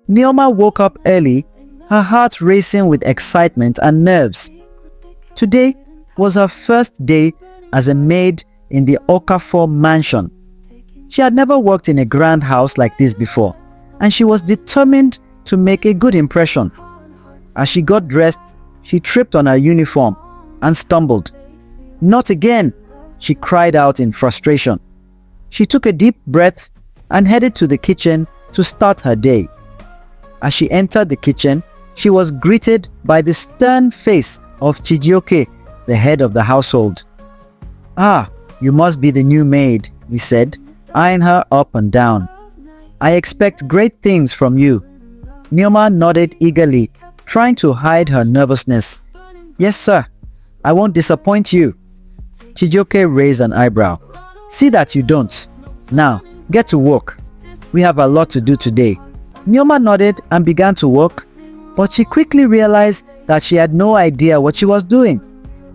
Nneoma woke up early, her heart racing with excitement and nerves. Today was her first day as a maid in the Okafor mansion. She had never worked in a grand house like this before, and she was determined to make a good impression. As she got dressed, she tripped on her uniform and stumbled. "Not again!" she cried out in frustration. She took a deep breath and headed to the kitchen to start her day. As she entered the kitchen, she was greeted by the stern face of Chijioke, the head of the household. "Ah, you must be the new maid," he said, eyeing her up and down. "I expect great things from you." Nneoma nodded eagerly, trying to hide her nervousness. "Yes, sir. I won't disappoint you." Chijioke raised an eyebrow. "See that you don't. Now, get to work. We have a lot to do today." Nneoma nodded and began to work, but she quickly realized that she had no idea what she was doing.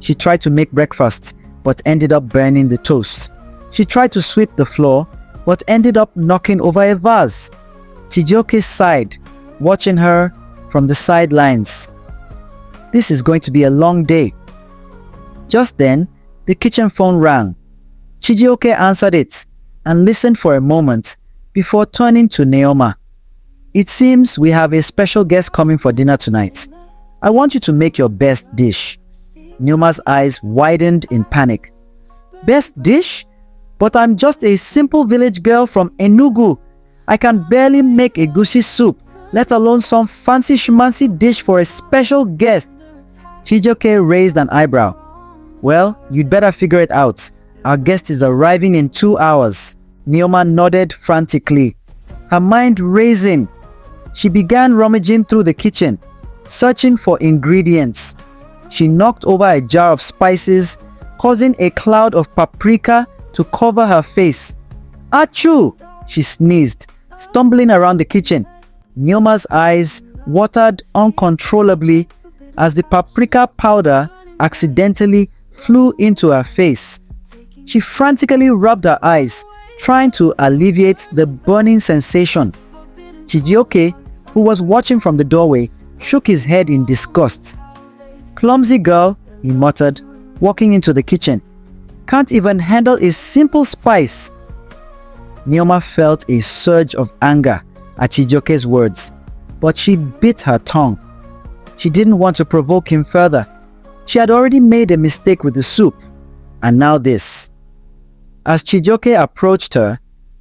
She tried to make breakfast, but ended up burning the toast. She tried to sweep the floor, but ended up knocking over a vase. Chijioke sighed, watching her from the sidelines. This is going to be a long day. Just then, the kitchen phone rang. Chijioke answered it and listened for a moment before turning to Nneoma. "It seems we have a special guest coming for dinner tonight. I want you to make your best dish." Nneoma's eyes widened in panic. "Best dish? But I'm just a simple village girl from Enugu. I can barely make egusi soup, let alone some fancy schmancy dish for a special guest." Chijioke raised an eyebrow. "Well, you'd better figure it out. Our guest is arriving in 2 hours." Nneoma nodded frantically, her mind racing. She began rummaging through the kitchen, searching for ingredients. She knocked over a jar of spices, causing a cloud of paprika to cover her face. "Achoo!" she sneezed, stumbling around the kitchen. Nneoma's eyes watered uncontrollably as the paprika powder accidentally flew into her face. She frantically rubbed her eyes, trying to alleviate the burning sensation. Chijioke, who was watching from the doorway, shook his head in disgust. "Clumsy girl," he muttered, walking into the kitchen. "Can't even handle a simple spice." Nneoma felt a surge of anger at Chijioke's words, but she bit her tongue. She didn't want to provoke him further. She had already made a mistake with the soup, and now this. As Chijioke approached her,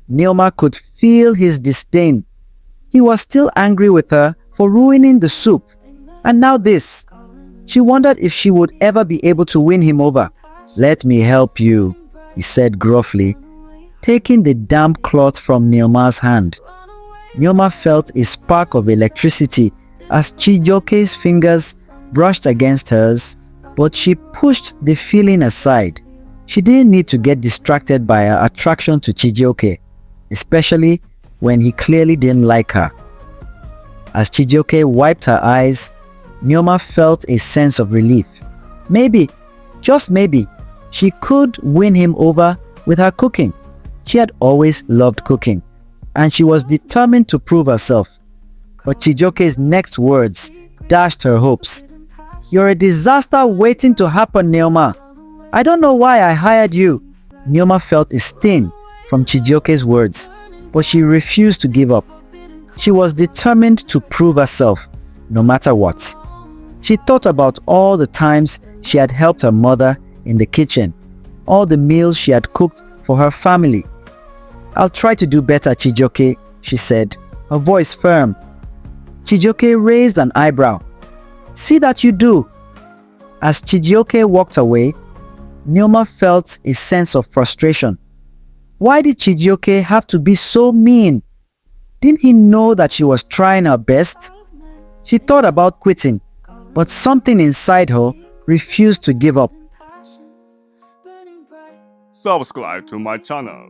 Nneoma could feel his disdain. He was still angry with her for ruining the soup, and now this. She wondered if she would ever be able to win him over. "Let me help you," he said gruffly, taking the damp cloth from Nneoma's hand. Nneoma felt a spark of electricity as Chijioke's fingers brushed against hers, but she pushed the feeling aside. She didn't need to get distracted by her attraction to Chijioke, especially when he clearly didn't like her. As Chijioke wiped her eyes, Nneoma felt a sense of relief. Maybe, just maybe, she could win him over with her cooking. She had always loved cooking, and she was determined to prove herself. But Chijioke's next words dashed her hopes. "You're a disaster waiting to happen, Nneoma. I don't know why I hired you." Nneoma felt a sting from Chijioke's words, but she refused to give up. She was determined to prove herself, no matter what. She thought about all the times she had helped her mother in the kitchen, all the meals she had cooked for her family. "I'll try to do better, Chijioke," she said, her voice firm. Chijioke raised an eyebrow. "See that you do." As Chijioke walked away, Nneoma felt a sense of frustration. Why did Chijioke have to be so mean? Didn't he know that she was trying her best? She thought about quitting, but something inside her refused to give up. Subscribe to my channel.